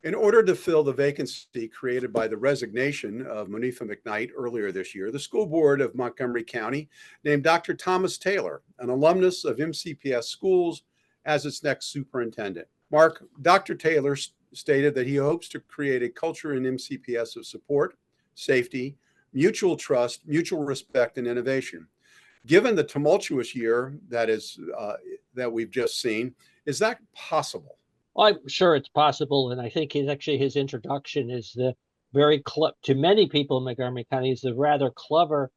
In order to fill the vacancy created by the resignation of Monifa McKnight earlier this year, the school board of Montgomery County named Dr. Thomas Taylor, an alumnus of MCPS schools, as its next superintendent. Mark, Dr. Taylor stated that he hopes to create a culture in MCPS of support, safety, mutual trust, mutual respect, and innovation. Given the tumultuous year that we've just seen, is that possible? Well, I'm sure it's possible, and I think his introduction is the to many people in Montgomery County is the rather clever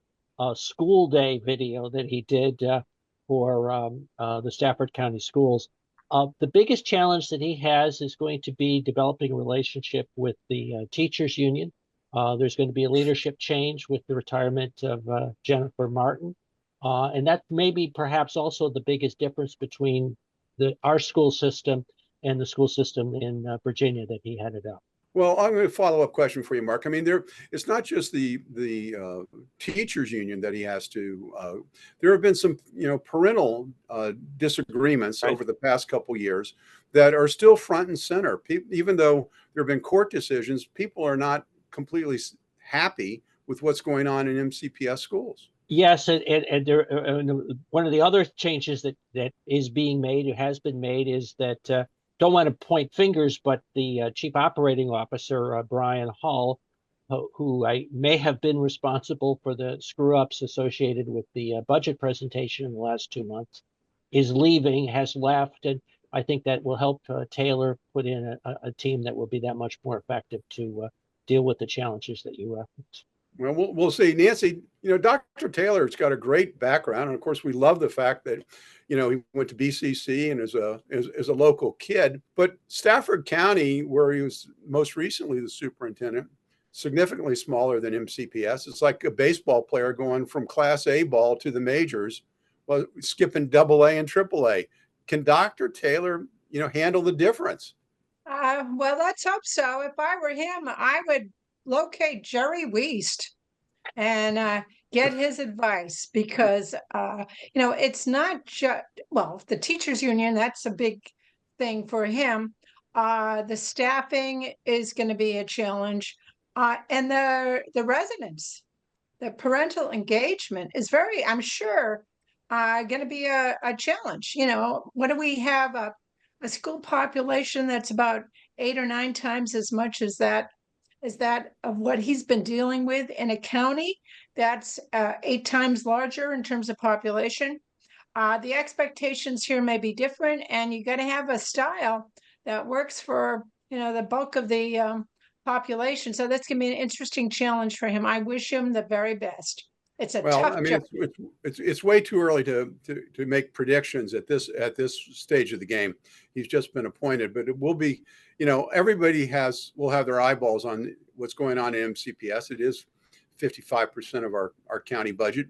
school day video that he did for the Stafford County Schools. The biggest challenge that he has is going to be developing a relationship with the teachers union. There's going to be a leadership change with the retirement of Jennifer Martin, and that may be perhaps also the biggest difference between our school system and the school system in Virginia that he headed up. Well, I'm going to follow-up question for you, Mark. I mean, it's not just the teachers union that he has to. There have been some, parental disagreements over the past couple years that are still front and center. Even though there have been court decisions, people are not completely happy with what's going on in MCPS schools. Yes, and one of the other changes that is being made, or has been made, is that don't want to point fingers, but the chief operating officer, Brian Hull, who I may have been responsible for the screw-ups associated with the budget presentation in the last 2 months, is leaving, has left, and I think that will help Taylor put in a team that will be that much more effective to deal with the challenges that you referenced. Well, we'll see. Nancy, Dr. Taylor's got a great background. And of course, we love the fact that, he went to BCC and is a local kid. But Stafford County, where he was most recently the superintendent, significantly smaller than MCPS. It's like a baseball player going from Class A ball to the majors, well, skipping AA and AAA. Can Dr. Taylor, handle the difference? Well, let's hope so. If I were him, I would locate Jerry Wiest and get his advice, because it's not just, well, the teachers union, that's a big thing for him. The staffing is going to be a challenge, and the residents, the parental engagement is I'm sure going to be a challenge. What do we have, a school population that's about 8 or 9 times as much as that of what he's been dealing with in a county that's 8 times larger in terms of population. The expectations here may be different, and you got to have a style that works for the bulk of the population. So that's going to be an interesting challenge for him. I wish him the very best. It's a tough job. It's way too early to make predictions at this stage of the game. He's just been appointed, but it will be, everybody will have their eyeballs on what's going on in MCPS. It is 55% of our county budget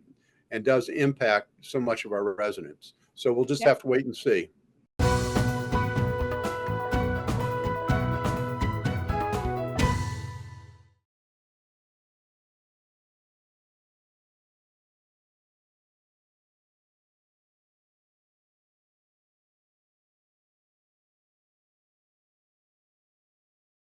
and does impact so much of our residents. So we'll just have to wait and see.